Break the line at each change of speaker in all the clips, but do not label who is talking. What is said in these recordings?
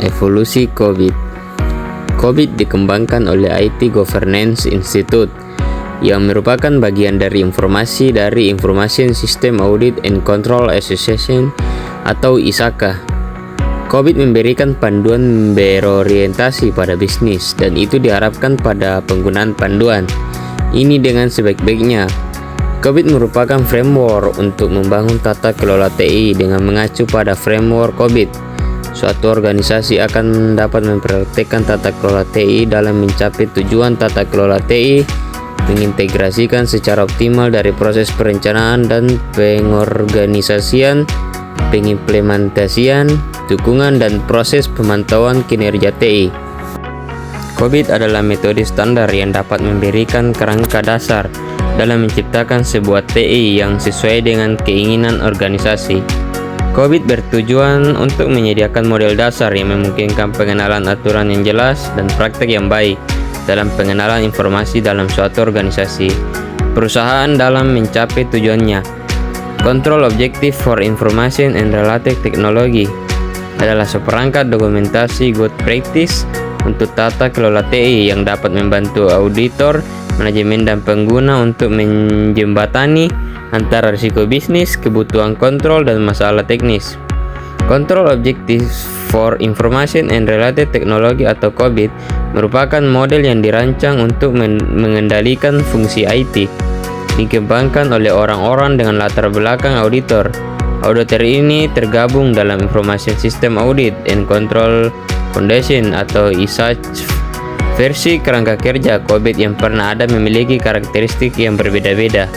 Evolusi COVID. COVID dikembangkan oleh IT Governance Institute yang merupakan bagian dari Information System Audit and Control Association atau ISACA. COVID memberikan panduan berorientasi pada bisnis, dan itu diharapkan pada penggunaan panduan ini dengan sebaik-baiknya. COVID merupakan framework untuk membangun tata kelola TI dengan mengacu pada framework COVID. Suatu organisasi akan dapat mempraktikkan tata kelola TI dalam mencapai tujuan tata kelola TI, mengintegrasikan secara optimal dari proses perencanaan dan pengorganisasian, pengimplementasian, dukungan, dan proses pemantauan kinerja TI. COVID adalah metode standar yang dapat memberikan kerangka dasar dalam menciptakan sebuah TI yang sesuai dengan keinginan organisasi. COVID bertujuan untuk menyediakan model dasar yang memungkinkan pengenalan aturan yang jelas dan praktek yang baik dalam pengenalan informasi dalam suatu organisasi perusahaan dalam mencapai tujuannya. Control Objective for Information and Related Technology adalah seperangkat dokumentasi good practice untuk tata kelola TI yang dapat membantu auditor, manajemen, dan pengguna untuk menjembatani antara risiko bisnis, kebutuhan kontrol, dan masalah teknis. Control Objectives for Information and Related Technology atau COVID merupakan model yang dirancang untuk mengendalikan fungsi IT, dikembangkan oleh orang-orang dengan latar belakang auditor. Auditor ini tergabung dalam Information System Audit and Control Foundation atau ISAC. Versi kerangka kerja COVID yang pernah ada memiliki karakteristik yang berbeda-beda.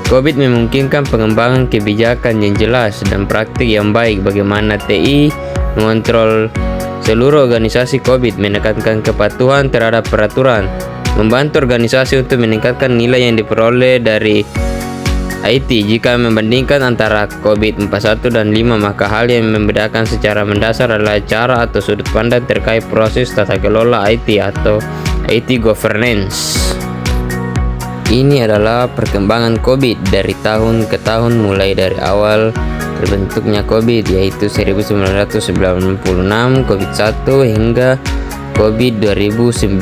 COVID memungkinkan pengembangan kebijakan yang jelas dan praktik yang baik bagaimana TI mengontrol seluruh organisasi COVID, menekankan kepatuhan terhadap peraturan, membantu organisasi untuk meningkatkan nilai yang diperoleh dari IT. Jika membandingkan antara COVID-41 dan 5, maka hal yang membedakan secara mendasar adalah cara atau sudut pandang terkait proses tata kelola IT atau IT governance. Ini adalah perkembangan COVID dari tahun ke tahun, mulai dari awal terbentuknya COVID yaitu 1996 COVID-1 hingga COVID 2019.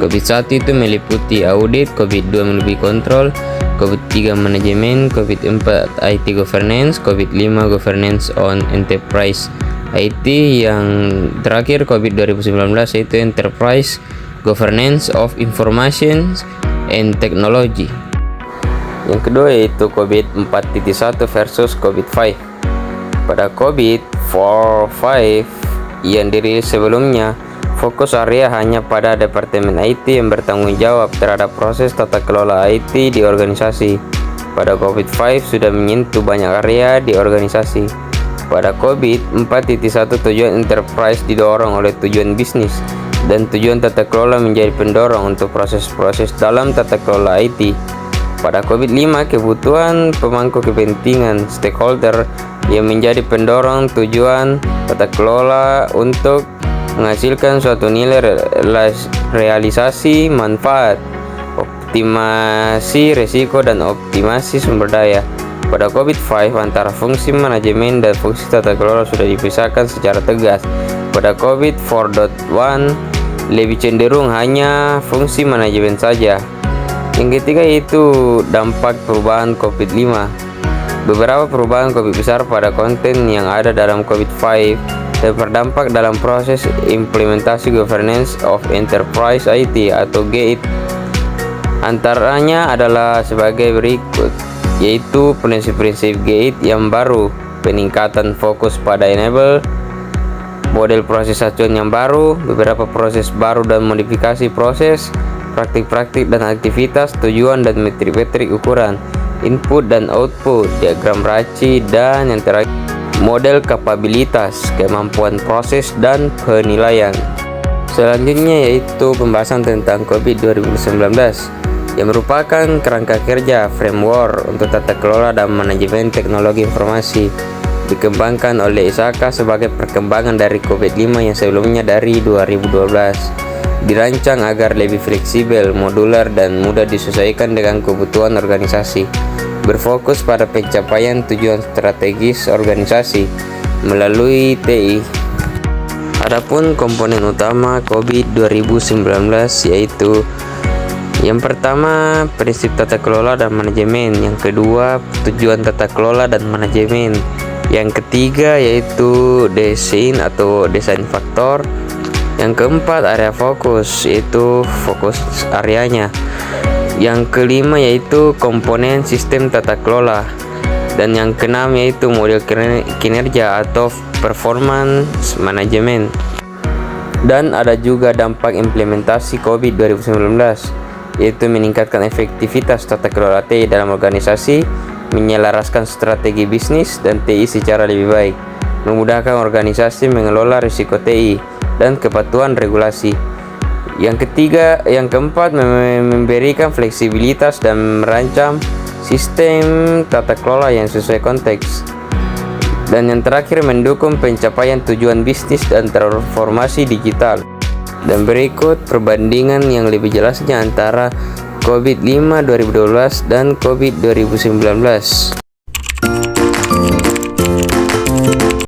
COVID-1 itu meliputi audit, COVID-2 meliputi kontrol, COVID-3 manajemen, COVID-4 IT governance, COVID-5 governance on enterprise IT, yang terakhir COVID 2019 yaitu enterprise Governance of Information and Technology. Yang kedua yaitu COVID 4.1 versus COVID 5. Pada COVID 4.5 yang dirilis sebelumnya, fokus area hanya pada Departemen IT yang bertanggung jawab terhadap proses tata kelola IT di organisasi. Pada COVID 5 sudah menyentuh banyak area di organisasi. Pada COVID 4.1 tujuan enterprise didorong oleh tujuan bisnis, dan tujuan tata kelola menjadi pendorong untuk proses-proses dalam tata kelola IT. Pada COVID-5, kebutuhan pemangku kepentingan stakeholder yang menjadi pendorong tujuan tata kelola untuk menghasilkan suatu nilai realisasi manfaat, optimasi risiko, dan optimasi sumber daya. Pada COVID-5, antara fungsi manajemen dan fungsi tata kelola sudah dipisahkan secara tegas. Pada COVID 4.1 lebih cenderung hanya fungsi manajemen saja. Yang ketiga yaitu dampak perubahan COVID-5. Beberapa perubahan COVID besar pada konten yang ada dalam COVID-5 dan berdampak dalam proses implementasi Governance of Enterprise IT atau GIT. Antaranya adalah sebagai berikut, yaitu prinsip-prinsip GIT yang baru, peningkatan fokus pada enable, model proses acuan yang baru, beberapa proses baru dan modifikasi proses, praktik-praktik dan aktivitas, tujuan dan metrik-metrik ukuran, input dan output, diagram RACI, dan yang terakhir model kapabilitas, kemampuan proses dan penilaian. Selanjutnya yaitu pembahasan tentang COVID 2019 yang merupakan kerangka kerja framework untuk tata kelola dan manajemen teknologi informasi, dikembangkan oleh ISACA sebagai perkembangan dari COVID-5 yang sebelumnya dari 2012. Dirancang agar lebih fleksibel, modular, dan mudah disesuaikan dengan kebutuhan organisasi. Berfokus pada pencapaian tujuan strategis organisasi, melalui TI. Adapun komponen utama COVID 2019 yaitu yang pertama, prinsip tata kelola dan manajemen. Yang kedua, tujuan tata kelola dan manajemen. Yang ketiga yaitu desain atau desain faktor. Yang keempat, area fokus, yaitu fokus areanya. Yang kelima yaitu komponen sistem tata kelola. Dan yang keenam yaitu model kinerja atau performance management. Dan ada juga dampak implementasi COVID 2019, yaitu meningkatkan efektivitas tata kelola TI dalam organisasi, menyelaraskan strategi bisnis dan TI secara lebih baik, memudahkan organisasi mengelola risiko TI, dan kepatuhan regulasi. Yang keempat, memberikan fleksibilitas dan merancang sistem tata kelola yang sesuai konteks. Dan yang terakhir, mendukung pencapaian tujuan bisnis dan transformasi digital. Dan berikut perbandingan yang lebih jelasnya antara COVID-5 2012 dan COVID 2019.